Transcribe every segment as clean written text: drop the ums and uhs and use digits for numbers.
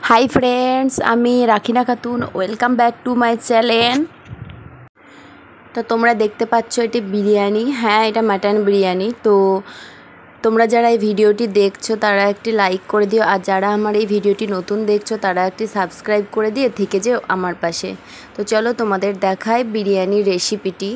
High friends आमी Rakhina Khatun welcome back to my channel. तो তোমরা দেখতে পাচ্ছ এটি বিরিয়ানি। হ্যাঁ, এটা মাটন বিরিয়ানি। তো তোমরা যারা এই ভিডিওটি দেখছো তারা একটি লাইক করে দিও, আর যারা আমার এই ভিডিওটি নতুন দেখছো তারা একটি সাবস্ক্রাইব করে দিয়ে থেকে যেও আমার পাশে। তো চলো তোমাদের দেখাই বিরিয়ানির রেসিপিটি।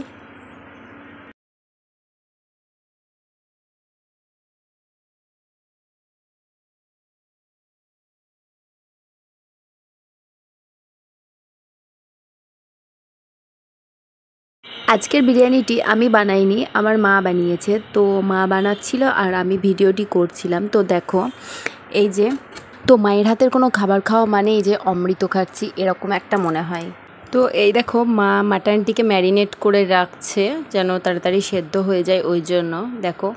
আজকের বিরিয়ানিটি আমি বানাইনি, আমার মা বানিয়েছে। তো মা বানাচ্ছিল আর আমি ভিডিওটি করছিলাম। তো দেখো এই যে, তো মায়ের হাতের কোনো খাবার খাওয়া মানে এই যে অমৃত খাচ্ছি এরকম একটা মনে হয়। তো এই দেখো মা মাটনটিকে ম্যারিনেট করে রাখছে যেন তাড়াতাড়ি সেদ্ধ হয়ে যায়, ওই জন্য দেখো।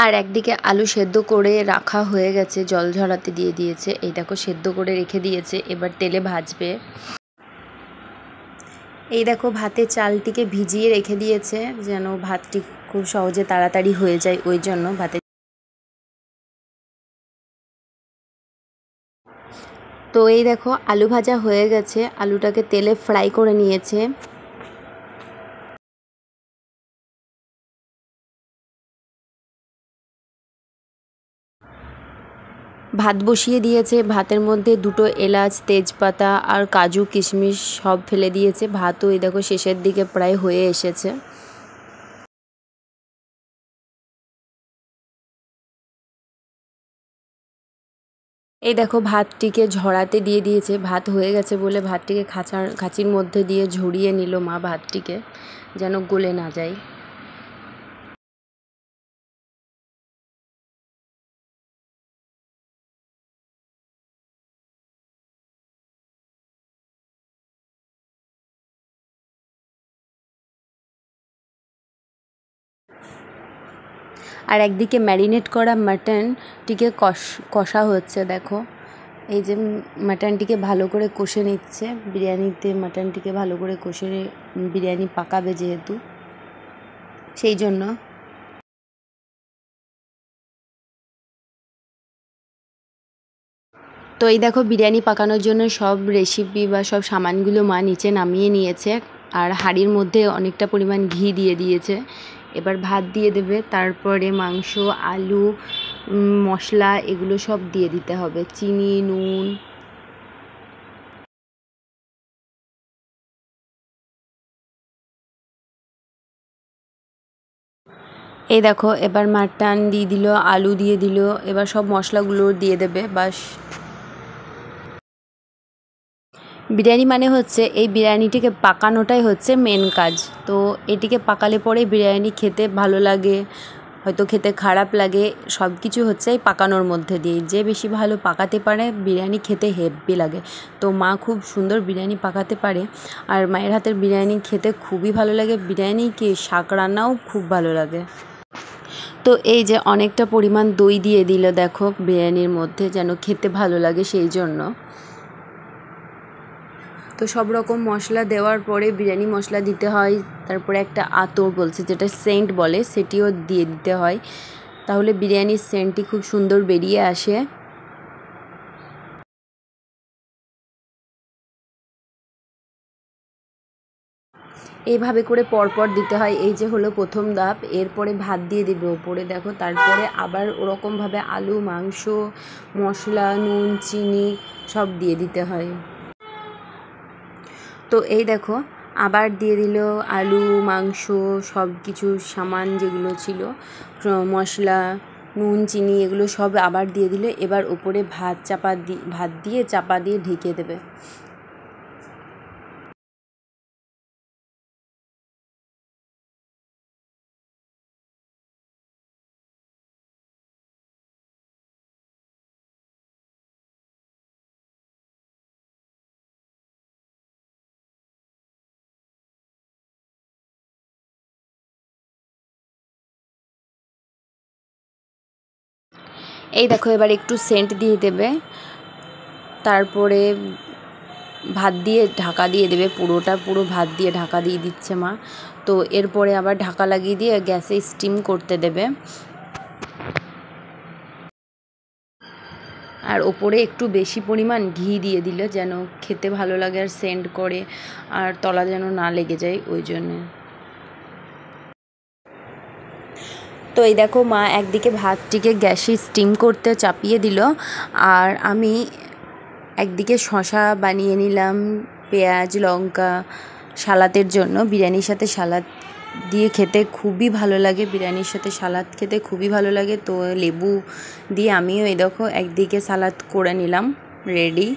আর একদিকে আলু সেদ্ধ করে রাখা হয়ে গেছে, জল ঝরাতে দিয়ে দিয়েছে। এই দেখো সেদ্ধ করে রেখে দিয়েছে, এবার তেলে ভাজবে। এই দেখো ভাতের চালটিকে ভিজিয়ে রেখে দিয়েছে যেন ভাতটি খুব সহজে তাড়াতাড়ি হয়ে যায়, ওই জন্য ভাতে। তো এই দেখো আলু ভাজা হয়ে গেছে, আলুটাকে তেলে ফ্রাই করে নিয়েছে। ভাত বসিয়ে দিয়েছে, ভাতের মধ্যে দুটো এলাচ, তেজপাতা আর কাজু কিশমিশ সব ফেলে দিয়েছে। ভাতও এই দেখো শেষের দিকে প্রায় হয়ে এসেছে। এই দেখো ভাতটিকে ঝরাতে দিয়ে দিয়েছে, ভাত হয়ে গেছে বলে ভাতটিকে খাঁচির মধ্যে দিয়ে ঝরিয়ে নিল মা ভাতটিকে, যেন গলে না যায়। আর একদিকে ম্যারিনেট করা মাটনটিকে কষা হচ্ছে। দেখো এই যে মাটনটিকে ভালো করে কষে নিচ্ছে, বিরিয়ানিতে মাটনটিকে ভালো করে কষে বিরিয়ানি পাকাবে যেহেতু, সেই জন্য। তো এই দেখো বিরিয়ানি পাকানোর জন্য সব রেসিপি বা সব সামানগুলো মা নিচে নামিয়ে নিয়েছে, আর হাঁড়ির মধ্যে অনেকটা পরিমাণ ঘি দিয়ে দিয়েছে। এবার ভাত দিয়ে দেবে, তারপরে মাংস, আলু, মশলা এগুলো সব দিয়ে দিতে হবে, চিনি, নুন। এই দেখো এবার মাটন দিয়ে দিল, আলু দিয়ে দিল, এবার সব মশলাগুলো দিয়ে দেবে, বাস। বিরিয়ানি মানে হচ্ছে এই বিরিয়ানিটিকে পাকানোটাই হচ্ছে মেন কাজ। তো এটিকে পাকালে পরে বিরিয়ানি খেতে ভালো লাগে, হয়তো খেতে খারাপ লাগে, সব কিছু হচ্ছে এই পাকানোর মধ্যে দিয়ে। যে বেশি ভালো পাকাতে পারে বিরিয়ানি খেতে হেব্বি লাগে। তো মা খুব সুন্দর বিরিয়ানি পাকাতে পারে, আর মায়ের হাতের বিরিয়ানি খেতে খুবই ভালো লাগে। বিরিয়ানি কি শাক রান্নাও খুব ভালো লাগে। তো এই যে অনেকটা পরিমাণ দই দিয়ে দিল দেখো বিরিয়ানির মধ্যে, যেন খেতে ভালো লাগে সেই জন্য। তো সব রকম মশলা দেওয়ার পরে বিরিয়ানি মশলা দিতে হয়, তারপরে একটা আতর বলছে যেটা সেন্ট বলে, সেটিও দিয়ে দিতে হয়, তাহলে বিরিয়ানির সেন্টটি খুব সুন্দর বেরিয়ে আসে। এইভাবে করে পরপর দিতে হয়। এই যে হলো প্রথম ধাপ, এরপরে ভাত দিয়ে দেবে ওপরে দেখো, তারপরে আবার ওরকমভাবে আলু, মাংস, মশলা, নুন, চিনি সব দিয়ে দিতে হয়। তো এই দেখো আবার দিয়ে দিল আলু, মাংস, সব কিছু সামান যেগুলো ছিল, মশলা, নুন, চিনি এগুলো সব আবার দিয়ে দিলে। এবার উপরে ভাত দিয়ে চাপা দিয়ে ঢেকে দেবে। এই দেখো এবার একটু সেন্ট দিয়ে দেবে, তারপরে ভাত দিয়ে ঢাকা দিয়ে দেবে, পুরো ভাত দিয়ে ঢাকা দিয়ে দিচ্ছে মা। তো এরপরে আবার ঢাকা লাগিয়ে দিয়ে গ্যাসে স্টিম করতে দেবে। আর ওপরে একটু বেশি পরিমাণ ঘি দিয়ে দিল যেন খেতে ভালো লাগে আর সেন্ট করে আর তলা যেন না লেগে যায় ওই জন্যে। তো এই দেখো মা একদিকে ভাতটিকে গ্যাসে স্টিম করতে চাপিয়ে দিল আর আমি একদিকে শসা বানিয়ে নিলাম, পেঁয়াজ লঙ্কা সালাদের জন্য। বিরিয়ানির সাথে সালাদ দিয়ে খেতে খুবই ভালো লাগে, বিরিয়ানির সাথে সালাদ খেতে খুবই ভালো লাগে। তো লেবু দিয়ে আমিও এই দেখো একদিকে সালাদ করে নিলাম রেডি।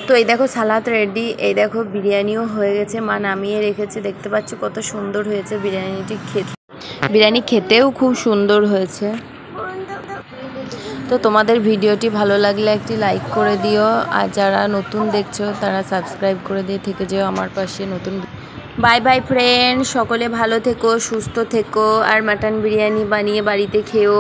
তো এই দেখো সালাদ রেডি, এই দেখো বিরিয়ানিও হয়ে গেছে, মা নামিয়ে রেখেছে। দেখতে পাচ্ছ কত সুন্দর হয়েছে বিরিয়ানিটি খেতে, বিরিয়ানি খেতেও খুব সুন্দর হয়েছে। তো তোমাদের ভিডিওটি ভালো লাগলে একটি লাইক করে দিও, আর যারা নতুন দেখছো তারা সাবস্ক্রাইব করে দিয়ে থেকে যেও আমার পাশে নতুন। বাই বাই ফ্রেন্ড, সকলে ভালো থেকো, সুস্থ থেকো, আর মাটন বিরিয়ানি বানিয়ে বাড়িতে খেও।